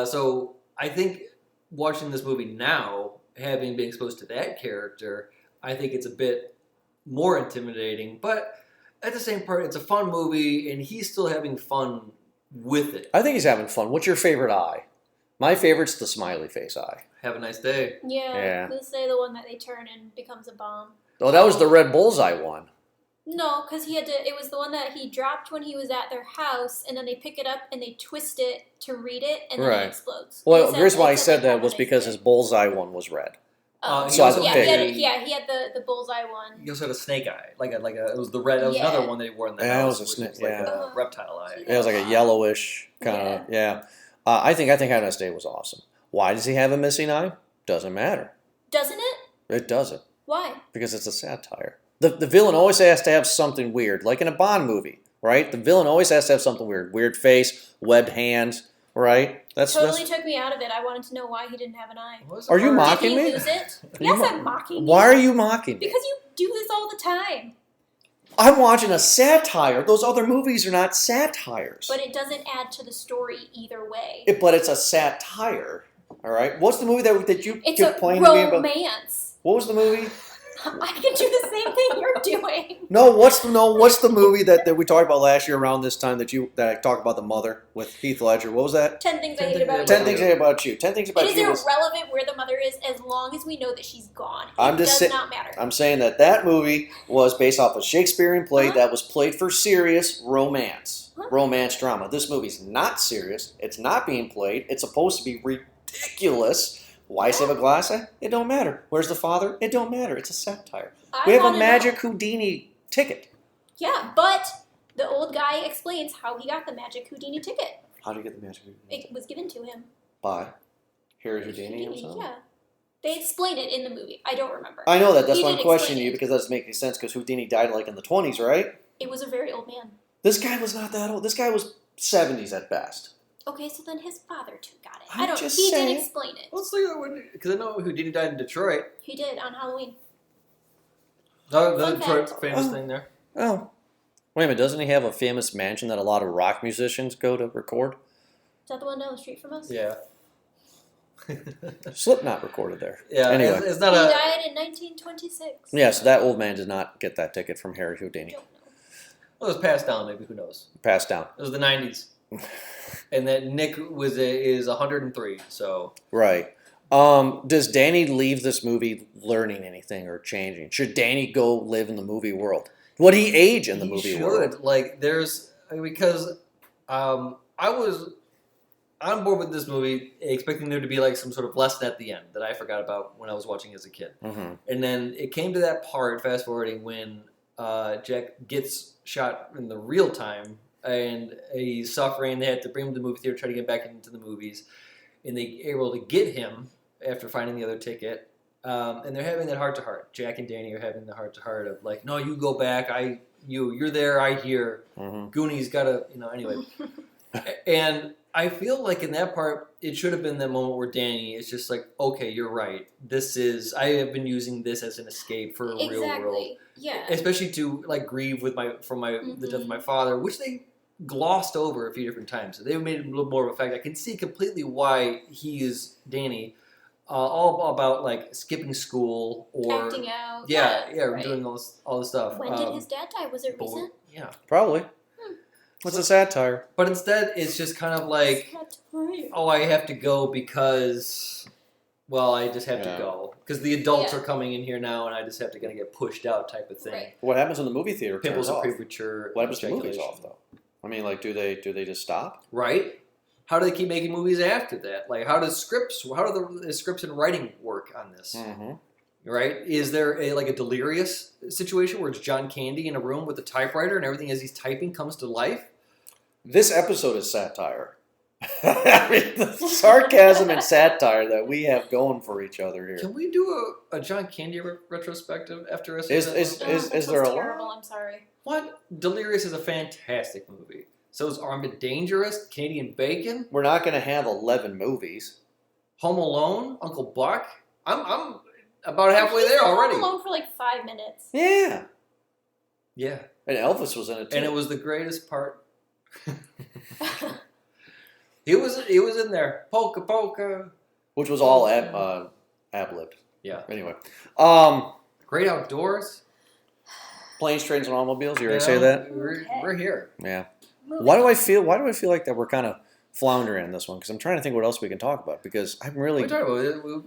So I think watching this movie now, having been exposed to that character, I think it's a bit more intimidating. But at the same part, it's a fun movie, and he's still having fun with it. I think he's having fun. What's your favorite eye? My favorite's the smiley face eye. Have a nice day. Yeah. Yeah. Let's say the one that they turn and becomes a bomb. Oh, that was the red bullseye one. No, because he had to. It was the one that he dropped when he was at their house, and then they pick it up and they twist it to read it, and then Right. it explodes. Well, He the reason why I it's said like, that was because his bullseye one was red. He So I also yeah, figured- he had the bullseye one. He also had a snake eye, like a it was the red. That was Yeah. another one that he wore in the Yeah, it house. was a which snake, like yeah. a reptile eye. It was like a yellowish kind of yeah. I think Have a Nice Day was awesome. Why does he have a missing eye? Doesn't matter. Doesn't it? It doesn't Why? because it's a satire. The villain always has to have something weird, like in a Bond movie, right? The villain always has to have something weird, weird face, webbed hands, right? Totally took me out of it. I wanted to know why he didn't have an eye. What was the Are you part- mocking Did he me? lose it? Are you Yes, I'm mocking you. Why are you mocking me? Because you do this all the time. I'm watching a satire. Those other movies are not satires. But it doesn't add to the story either way. But it's a satire. All right. What's the movie that you It's kept a playing to me about? romance. What was the movie? I can do the same thing you're doing. No. What's the movie that we talked about last year around this time that I talked about the mother with Heath Ledger? What was that? 10 Things I 10 Hate Things About I You. 10 Things I Hate About You. 10 Things About It is You was. irrelevant where the mother is as long as we know that she's gone. I'm It just does saying- not matter. I'm saying that movie was based off a Shakespearean play Uh-huh. that was played for serious romance, Huh? romance drama. This movie's not serious. It's not being played. It's supposed to be ridiculous. Why save a glass eye? It don't matter. Where's the father? It don't matter. It's a satire. We have a wanna magic know. Houdini ticket. Yeah, but the old guy explains how he got the magic Houdini ticket. How do you get the magic Houdini? It was given to him. By Harry Houdini himself? Yeah. They explain it in the movie. I don't remember. I know that. That's He why I'm did questioning explain you it. because that doesn't make any sense because Houdini died like in the 20s, right? It was a very old man. This guy was not that old. This guy was 70s at best. Okay, so then his father too got it. I'm I don't. just He saying. did explain it. Let's look at because I know Houdini died in Detroit. He did on Halloween. The Fun Detroit fact. famous Oh. thing there. Oh. Wait a minute. Doesn't he have a famous mansion that a lot of rock musicians go to record? Is that the one down the street from us? Yeah. Slipknot recorded there. Yeah. Anyway. It's He not a. died in 1926. Yes, that old man did not get that ticket from Harry Houdini. Don't know. Well, it was passed down. Maybe who knows? Passed down. It was the '90s, and that Nick is 103. So Right. Does Danny leave this movie learning anything or changing? Should Danny go live in the movie world? Would he age in the he movie should world? like because I was on board with this movie expecting there to be like some sort of lesson at the end that I forgot about when I was watching as a kid. Mm-hmm. And then it came to that part, fast forwarding, when Jack gets shot in the real time and he's suffering. They had to bring him to the movie theater, try to get back into the movies. And they able to get him after finding the other ticket. And they're having that heart-to-heart. Jack and Danny are having the heart-to-heart of like, no, you go back. You're there. I hear. Mm-hmm. Goonies gotta, anyway. And I feel like in that part, it should have been the moment where Danny is just like, okay, you're right. I have been using this as an escape for a real world. Exactly. Yeah. Especially to like grieve with the death of my father, which they glossed over a few different times. So they made it a little more of a fact. I can see completely why he is Danny, all about like skipping school or Acting out. yeah, right. doing all this stuff. When did his dad die? Was it but- recent? Yeah, Probably. It's a satire. But instead, it's just kind of like, oh, I have to go because, well, I just have to go because the adults are coming in here now, and I just have to kind of get pushed out, type of thing. Right. What happens in the movie theater? Pimples turns are off. premature. What happens to movies ejaculation. off though? I mean, like, do they just stop? Right? How do they keep making movies after that? Like, how do the scripts and writing work on this? Mm-hmm. Right? Is there a delirious situation where it's John Candy in a room with a typewriter and everything as he's typing comes to life? This episode is satire. I mean, the sarcasm and satire that we have going for each other here. Can we do a John Candy retrospective after us? Is there a lot? terrible? I'm sorry. What? Delirious is a fantastic movie. So is Armed and Dangerous, Canadian Bacon, We're not going to have 11 movies. Home Alone, Uncle Buck. I'm about halfway He's there Home already. Alone for like 5 minutes. Yeah. Yeah, And Elvis was in it too. and it was the greatest part. He was in there. Polka polka. Which was all ad-libbed. Yeah. Anyway. Great outdoors. Planes, Trains, and Automobiles. You You already know, say that? We're here. Yeah. Moving Why do I on. feel like that we're kind of floundering in this one? Because I'm trying to think what else we can talk about. Because I'm really... What are we talking about?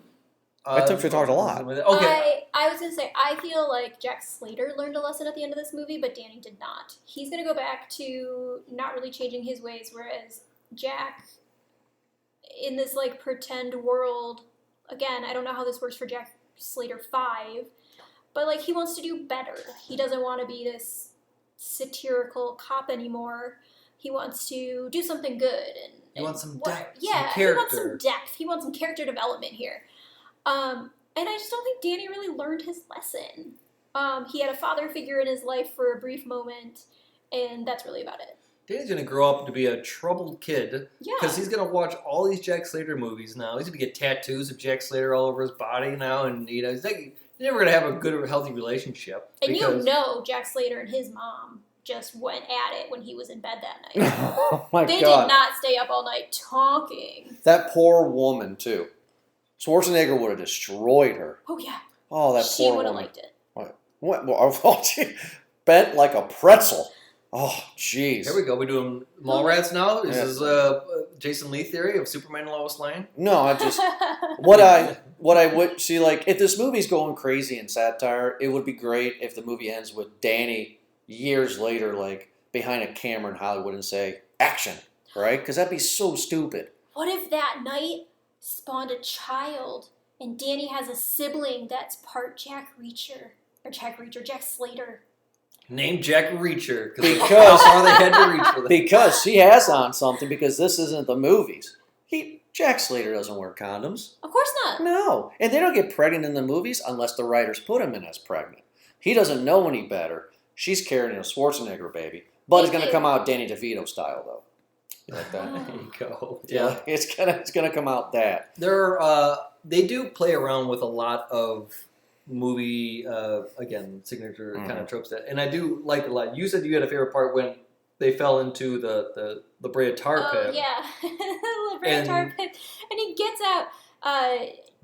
I took we talked a lot. Okay. I was gonna say I feel like Jack Slater learned a lesson at the end of this movie, but Danny did not. He's gonna go back to not really changing his ways, whereas Jack, in this like pretend world, again, I don't know how this works for Jack Slater 5, but like he wants to do better. He doesn't want to be this satirical cop anymore. He wants to do something good and He wants some what- depth, some Yeah, he wants some character. depth. He wants some character development here. And I just don't think Danny really learned his lesson. He had a father figure in his life for a brief moment, and that's really about it. Danny's gonna grow up to be a troubled kid Yeah. because he's gonna watch all these Jack Slater movies now. He's gonna get tattoos of Jack Slater all over his body now, and he's never gonna have a good or healthy relationship. And because, you know Jack Slater and his mom just went at it when he was in bed that night. Oh my They God. did not stay up all night talking. That poor woman, too. Schwarzenegger would have destroyed her. Oh, yeah. Oh, that She poor would have woman. liked it. What? Oh, gee. Bent like a pretzel. Oh, jeez. Here we go. We're doing Mallrats now. This Yeah. is Jason Lee theory of Superman and Lois Lane. No, I just... What I would see, like, if this movie's going crazy in satire, it would be great if the movie ends with Danny years later, like, behind a camera in Hollywood and say, action, right? Because that'd be so stupid. What if that night spawned a child and Danny has a sibling that's part Jack Slater? Named Jack Reacher Because- that's how they had to reach for that. Because she has on something, because this isn't the movies. Jack Slater doesn't wear condoms. Of course not. No. And they don't get pregnant in the movies unless the writers put him in as pregnant. He doesn't know any better. She's carrying a Schwarzenegger baby. But it's going to come out Danny DeVito style, though. You like that? There you go. Yeah. It's gonna come out that. They do play around with a lot of movie again signature kind of tropes and I do like a lot. You said you had a favorite part when they fell into the La Brea tar pit. Oh, yeah. La Brea And- tar pit. And he gets out.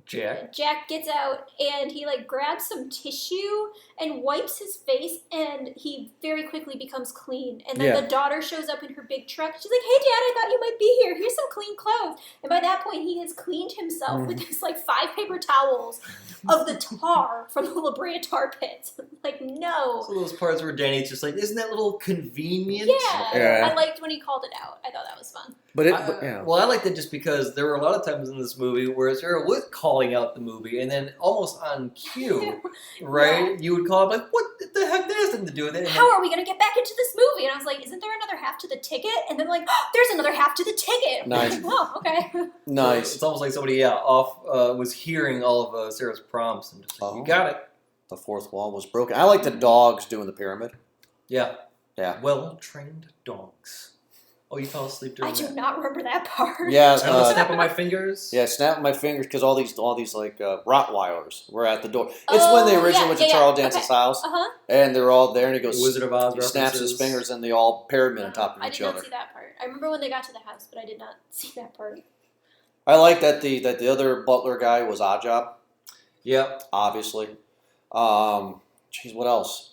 Jack gets out and he like grabs some tissue and wipes his face and he very quickly becomes clean. And then Yeah. the daughter shows up in her big truck. She's like, "Hey Dad, I thought you might be here. Here's some clean clothes." And by that point he has cleaned himself with this like 5 paper towels of the tar from the La Brea tar pit. Like, no. So those parts where Danny's just like, isn't that little convenient? Yeah. Yeah. I liked when he called it out. I thought that was fun. But it, Well, I liked it just because there were a lot of times in this movie where Sarah was calling out the movie, and then almost on cue, right? You would call up like, "What the heck? That has nothing to do with it." And How are we going to get back into this movie? And I was like, isn't there another half to the ticket? And then like, oh, there's another half to the ticket. Nice. Like, oh, okay. nice. It's almost like somebody, was hearing all of Sarah's prompts and just like, Oh. "You got it." The fourth wall was broken. I like the dogs doing the pyramid. Yeah. Yeah. Well-trained dogs. Oh, you fell asleep during I do that. not remember that part. Yeah. I don't snap on my fingers. Yeah, snapping my fingers because all these like Rottweilers were at the door. It's when they originally went to Charles Dance's house, Uh-huh. and they're all there, and he The goes, Wizard of Oz he snaps his references. fingers, and they all pyramid on top of I each did not other. see that part. I remember when they got to the house, but I did not see that part. I like that the other butler guy was Oddjob, Yep. obviously. Jeez, what else?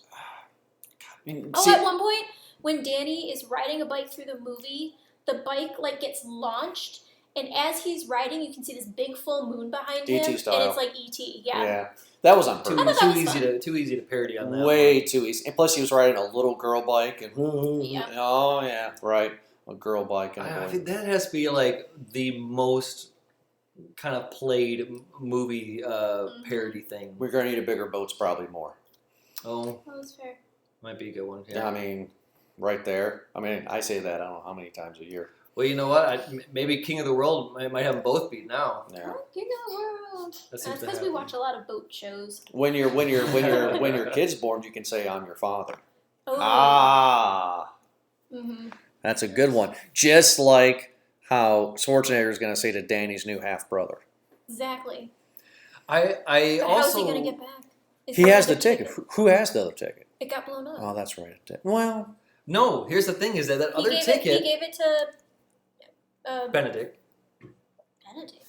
God, I mean, Oh, see- at one point, when Danny is riding a bike through the movie, the bike like gets launched, and as he's riding, you can see this big full moon behind E.T. him, style. and it's like E.T. Yeah. That was on Too, purpose. thought that too was easy fun. to parody on that. Way one. too easy. And plus, he was riding a little girl bike, and Yeah. oh yeah, right, a girl bike. And I think that has to be like the most kind of played movie parody thing. we're gonna need a bigger boats, probably more. Oh, That was fair. might be a good one. Yeah. I mean, right there. I mean, I say that I don't know how many times a year. Well, you know what? Maybe King of the World might have them both beat now. Yeah. King of the world. That That's seems to because we happen. watch a lot of boat shows. When your kid's born, you can say I'm your father. Oh. Ah, Mm-hmm. that's a good one. Just like how Schwarzenegger is gonna say to Danny's new half brother. Exactly. I But also how's he gonna get back? Is He there has the another ticket. Who has the other ticket? It got blown up. Oh, that's right. Well, no. Here's the thing: is that other he ticket, gave it to Benedict. Benedict.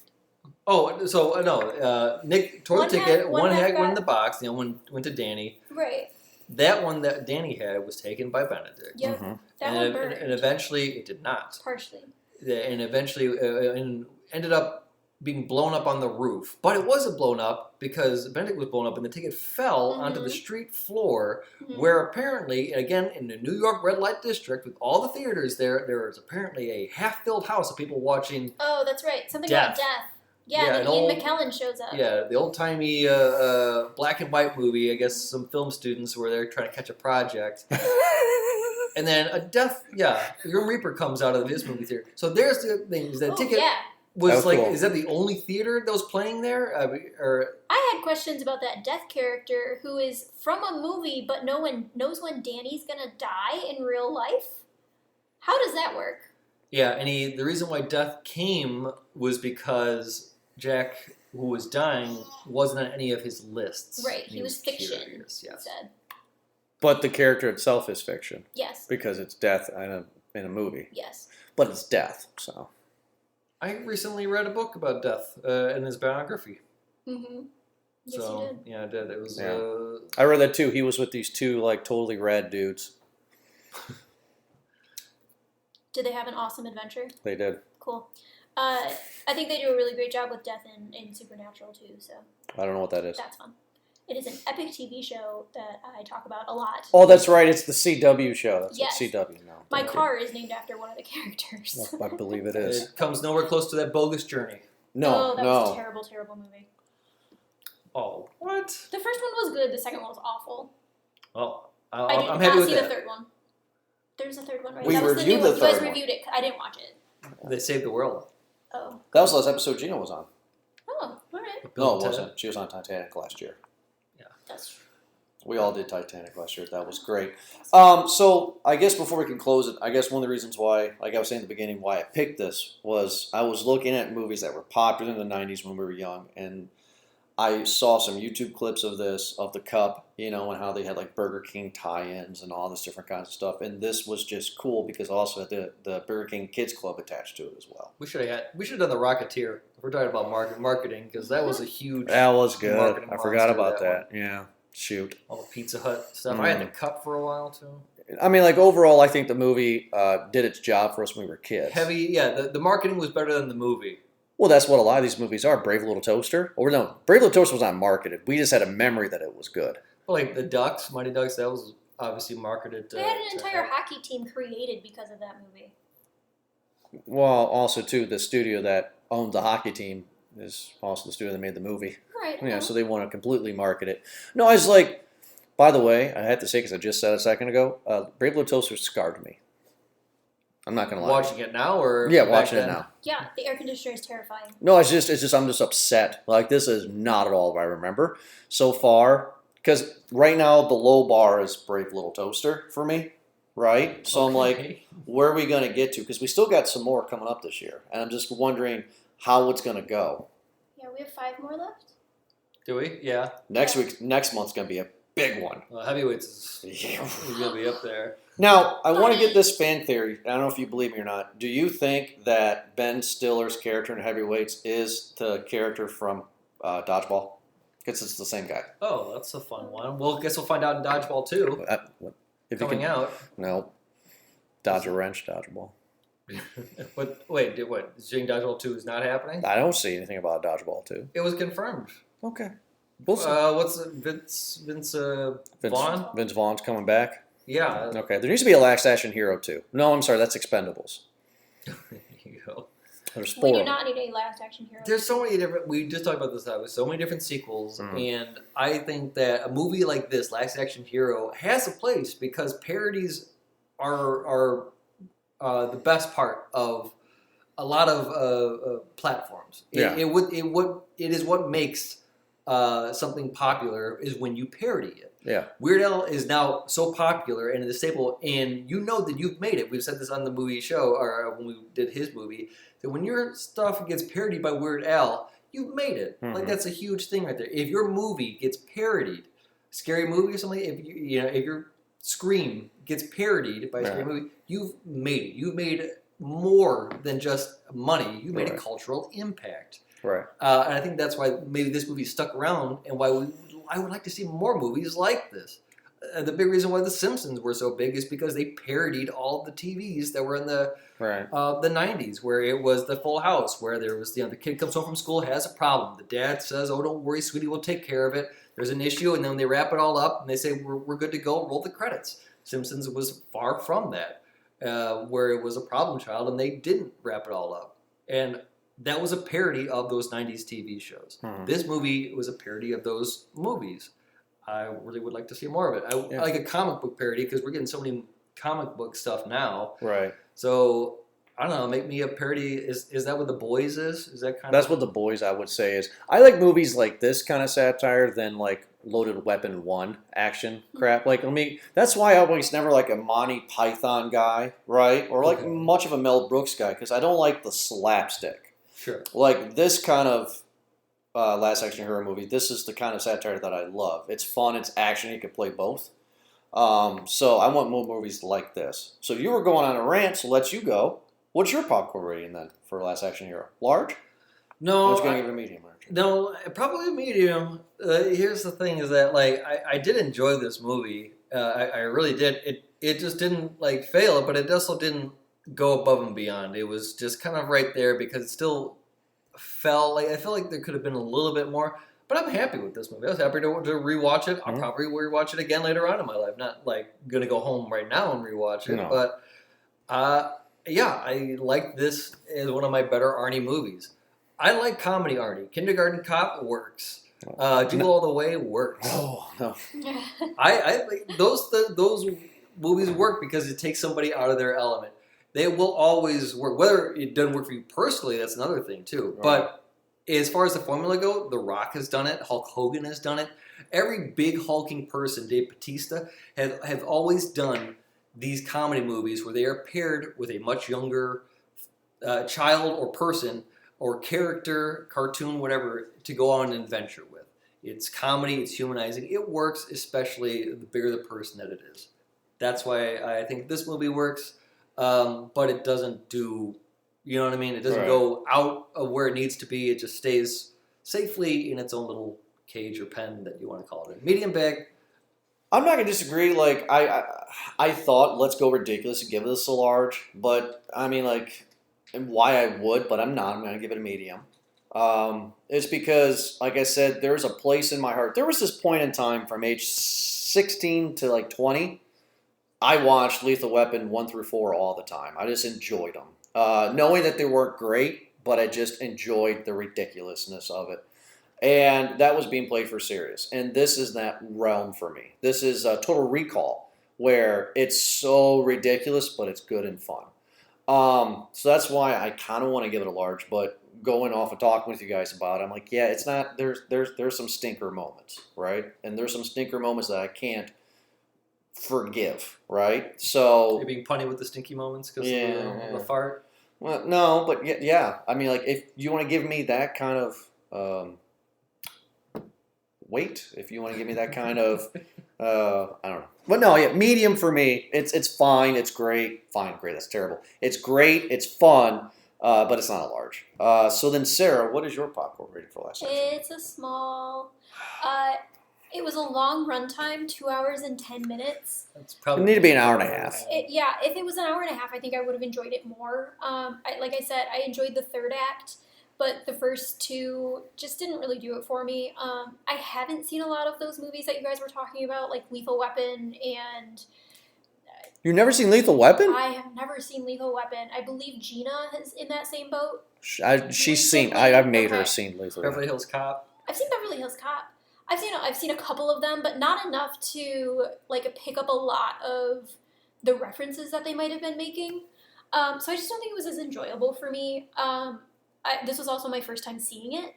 Oh, so no. Nick tore the One ticket. half- One one half half went in got- the box. The other one went to Danny. Right. That one that Danny had was taken by Benedict. Yep. mhm. That one burned. and eventually it did not. partially. And eventually and ended up being blown up on the roof. But it wasn't blown up because Benedict was blown up and the ticket fell onto the Mhm. street floor, Mhm. where apparently, again, in the New York red light district with all the theaters there is apparently a half-filled house of people watching, Oh, that's right. Something Death. about death. Yeah, Yeah, and an then Ian old- McKellen shows up. yeah, the old-timey black and white movie. I guess some film students were there trying to catch a project. And then a death, Grim Reaper comes out of his movie theater. So there's the thing, is that Oh, ticket yeah. was That was like, cool. is that the only theater that was playing there? Or I had questions about that death character who is from a movie, but no one knows when Danny's gonna die in real life. How does that work? yeah, and the reason why death came was because Jack, who was dying, wasn't on any of his lists. Right, And he was fiction. curious, yes. Instead. But the character itself is fiction Yes. because it's death in a movie. Yes. But it's death, so. I recently read a book about death in his biography. Mm-hmm. Yes, So you did. yeah, I did. It was Yeah. I read that too. He was with these two like totally rad dudes. Did they have an awesome adventure? They did. Cool. I think they do a really great job with death in Supernatural too, so I don't know what that is. that's fun. It is an epic TV show that I talk about a lot. Oh, that's right. It's the CW show. That's Yes. what CW now. My Okay. car is named after one of the characters. I believe it is. It comes nowhere close to that bogus journey. No, Oh, that was a no. terrible, terrible movie. Oh, what? The first one was good. The second one was awful. Well, I did I'm not happy with see that. the third one. There's a third one, right? We that was the new reviewed one. the You guys third one. reviewed it. I didn't watch it. They saved the world. Oh. That was the last episode Gina was on. Oh, all right. No, it Ted. wasn't. She was on Titanic last year. That's We all did Titanic last year. That was great. So I guess before we can close it, I guess one of the reasons why, like I was saying at the beginning, why I picked this was I was looking at movies that were popular in the 90s when we were young, and I saw some YouTube clips of this, of the Cup, and how they had like Burger King tie-ins and all this different kinds of stuff. And this was just cool because also had the Burger King Kids Club attached to it as well. We should have done the Rocketeer. If we're talking about marketing, because that was a huge. That was good. Marketing I forgot monster, about that that. Yeah. Shoot. All the Pizza Hut stuff. I had the Cup for a while too. I mean, like overall, I think the movie did its job for us when we were kids. Heavy, yeah. The marketing was better than the movie. Well, that's what a lot of these movies are. Brave Little Toaster. Or no, Brave Little Toaster was not marketed. We just had a memory that it was good. But like the Ducks, Mighty Ducks, that was obviously marketed. they had an to entire have- hockey team created because of that movie. Well, also too, the studio that owned the hockey team is also the studio that made the movie. Right. Yeah, so they want to completely market it. No, I was like, by the way, I had to say because I just said a second ago, Brave Little Toaster scarred me. I'm not gonna lie. Watching it now, or Yeah, back watching it then? now. Yeah, the air conditioner is terrifying. No, it's just I'm just upset. Like this is not at all what I remember so far. Because right now the low bar is Brave Little Toaster for me, right? So I'm like, Okay. where are we gonna get to? Because we still got some more coming up this year, and I'm just wondering how it's gonna go. Yeah, we have 5 more left. Do we? Yeah. Next month's gonna be a big one. Well, heavyweights is gonna be up there. Now, I want to get this fan theory. I don't know if you believe me or not. Do you think that Ben Stiller's character in Heavyweights is the character from Dodgeball? Because it's the same guy. Oh, that's a fun one. Well, guess we'll find out in Dodgeball 2 If you coming can- out. No. Dodge a wrench, dodge a ball. But wait, Shooting Dodgeball 2 is not happening? I don't see anything about dodgeball too. It was confirmed. Okay. We'll see. What's it, Vince Vaughn? Vince Vaughn's coming back. Yeah. Okay. There needs to be a last action hero too. No, I'm sorry. That's Expendables. There you go. There's We 4. do not need a last action hero. There's so many different. We just talked about this. With so many different sequels, Mhm. and I think that a movie like this, Last Action Hero, has a place because parodies are the best part of a lot of platforms. Yeah. It is what makes something popular is when you parody it. Yeah. Weird Al is now so popular and the staple, and you know that you've made it. We've said this on the movie show, or when we did his movie, that when your stuff gets parodied by Weird Al, you've made it. Mhm. Like that's a huge thing right there. If your movie gets parodied, scary movie or something, if your Scream gets parodied by a scary Right. movie, you've made it. You've made more than just money. You made a Right. cultural impact. Right. And I think that's why maybe this movie stuck around, and why I would like to see more movies like this. The big reason why The Simpsons were so big is because they parodied all the TVs that were in the Right. 90s, where it was the Full House, where there was the kid comes home from school, has a problem. The dad says, "Oh, don't worry, sweetie, we'll take care of it." There's an issue, and then they wrap it all up, and they say, "We're good to go. Roll the credits." Simpsons was far from that, where it was a problem child, and they didn't wrap it all up. And that was a parody of those 90s TV shows. Mhm. This movie was a parody of those movies. I really would like to see more of it. I like a comic book parody because we're getting so many comic book stuff now. Right. So I don't know. Make me a parody. Is that what The Boys is? Is that kind That's of what The Boys I would say is. I like movies like this kind of satire than like Loaded Weapon 1 action crap. Like, that's why I always never like a Monty Python guy, right? Or like Okay. much of a Mel Brooks guy because I don't like the slapstick. sure? Like this kind of Last Action Hero movie, this is the kind of satire that I love. It's fun, it's action, you can play both. So I want more movies like this. So you were going on a rant, so let's you go. What's your popcorn rating then for Last Action Hero? Large? No, I was going to give it a medium. Aren't you? no, probably medium. Here's the thing: is that like I did enjoy this movie. I really did. It just didn't like fail, but it also didn't go above and beyond. It was just kind of right there because it still felt like I feel like there could have been a little bit more. But I'm happy with this movie. I was happy to rewatch it. I'll Mhm. probably rewatch it again later on in my life. Not like gonna go home right now and rewatch it, No. but yeah, I like this as one of my better Arnie movies. I like comedy Arnie. Kindergarten Cop works. Jingle All the Way works. Oh, no. I like those movies work because it takes somebody out of their element. They will always work. Whether it doesn't work for you personally, that's another thing too. Right. But as far as the formula go, The Rock has done it. Hulk Hogan has done it. Every big hulking person, Dave Bautista, have always done these comedy movies where they are paired with a much younger child or person or character, cartoon, whatever, to go on an adventure with. It's comedy, it's humanizing. It works, especially the bigger the person that it is. That's why I think this movie works, but it doesn't do, you know what I mean? It doesn't Right. go out of where it needs to be. It just stays safely in its own little cage or pen that you want to call it. Medium bag. I'm not gonna disagree. Like I thought, let's go ridiculous and give this a large, but I mean, like, and why I would, but I'm not. I'm gonna give it a medium. It's because, like I said, there's a place in my heart. There was this point in time from age 16 to like 20. I watched Lethal Weapon 1 through 4 all the time. I just enjoyed them, knowing that they weren't great, but I just enjoyed the ridiculousness of it. And that was being played for serious. And this is that realm for me. This is Total Recall, where it's so ridiculous, but it's good and fun. So that's why I kind of want to give it a large. But going off and talking with you guys about it, I'm like, yeah, it's not. There's some stinker moments, right? And there's some stinker moments that I can't forgive, right? So You're being punny with the stinky moments because Yeah. of the fart. well, no, but yeah. I mean, like, if you want to give me that kind of weight, if you want to give me that kind of, I don't know. But no, yeah, medium for me. It's fine. It's great. Fine, great. That's terrible. It's great. It's fun, but it's not a large. So then, Sarah, what is your popcorn rating for last section? It's a small. It was a long runtime, 2 hours and 10 minutes. That's It probably need to be an hour and a half. Yeah, if it was an hour and a half, I think I would have enjoyed it more. Like I said, I enjoyed the third act, but the first two just didn't really do it for me. I haven't seen a lot of those movies that you guys were talking about, like Lethal Weapon, and You've never seen Lethal Weapon? I have never seen Lethal Weapon. I believe Gina is in that same boat. She's seen. I've made her Okay. seen Lethal Beverly Weapon. Hills Cop. I've seen Beverly Hills Cop. I've seen a couple of them, but not enough to like pick up a lot of the references that they might have been making. So I just don't think it was as enjoyable for me. This was also my first time seeing it,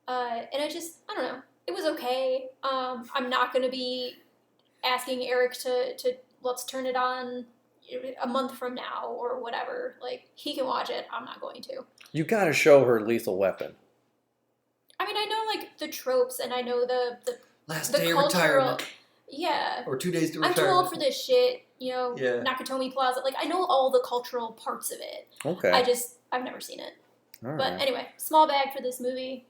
and I don't know. It was okay. I'm not going to be asking Eric to let's turn it on a month from now or whatever. Like, he can watch it. I'm not going to. You got to show her Lethal Weapon. I mean, I know like the tropes, and I know the Last the day of cultural. retirement. Yeah. Or 2 days to I'm retirement. too old for this shit, Yeah. Nakatomi Plaza. Like, I know all the cultural parts of it. Okay. I've never seen it. All But right. anyway, small bag for this movie.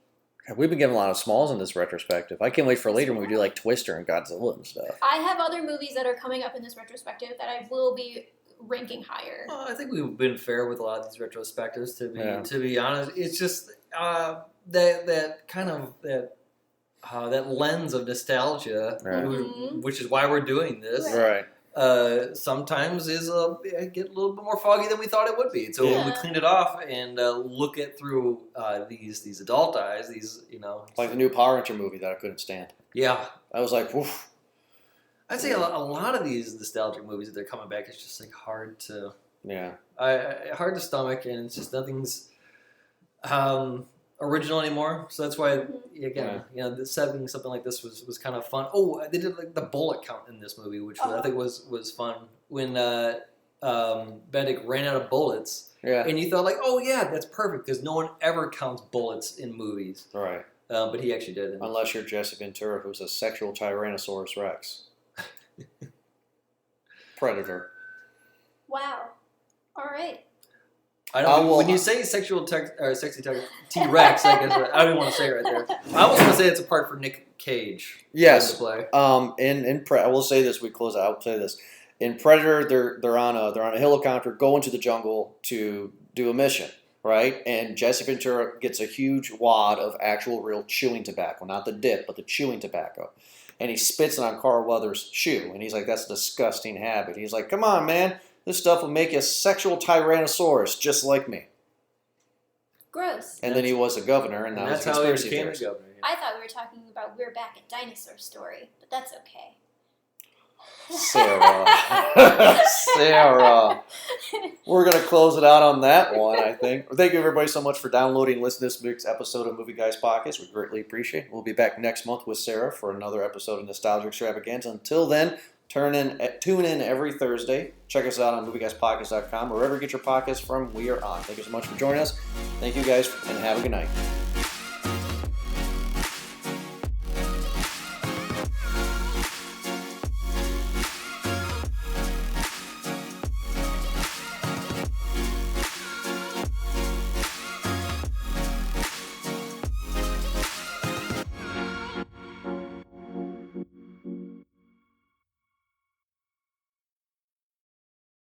We've been getting a lot of smalls in this retrospective. I can't wait for later when we do like Twister and Godzilla and stuff. I have other movies that are coming up in this retrospective that I will be ranking higher. Well, I think we've been fair with a lot of these retrospectives. Yeah. To be honest, it's just that kind of that lens of nostalgia, Right. which is why we're doing this. Right. Sometimes get a little bit more foggy than we thought it would be. So when we Yeah. clean it off and look at through these adult eyes, Like the new Power Ranger movie that I couldn't stand. yeah. I was like, oof. I'd say a lot of these nostalgic movies that they're coming back is just like hard to Yeah. hard to stomach, and it's just nothing's original anymore. So that's why again, setting something like this was kind of fun. Oh, they did like the bullet count in this movie, which I think was fun when Benedict ran out of bullets. Yeah. And you thought like, oh yeah, that's perfect because no one ever counts bullets in movies, Right. but he actually did. Unless you're Jesse Ventura, who's a sexual Tyrannosaurus Rex. Predator. Wow. All right. I don't. will- When you say sexy T-Rex, I guess I don't even want to say it right there. I was going to say it's a part for Nick Cage. Yes. To play. I will say this. We close out. I'll say this. In Predator, they're on a helicopter going to the jungle to do a mission, right? And Jesse Ventura gets a huge wad of actual real chewing tobacco, not the dip, but the chewing tobacco. And he spits it on Carl Weathers' shoe, and he's like, "That's a disgusting habit." He's like, "Come on, man, this stuff will make you a sexual Tyrannosaurus just like me." Gross. And then he was a governor, and And now he's that's a how he conspiracy became theorist. the governor. I thought we were talking about We're Back at Dinosaur Story, but that's okay. Sarah. Sarah. We're going to close it out on that one, I think. Thank you, everybody, so much for downloading and listening to this week's episode of Movie Guys Podcast. We greatly appreciate it. We'll be back next month with Sarah for another episode of Nostalgia Extravaganza. Until then, tune in every Thursday. Check us out on movieguyspodcast.com. Wherever you get your podcasts from, we are on. Thank you so much for joining us. Thank you, guys, and have a good night.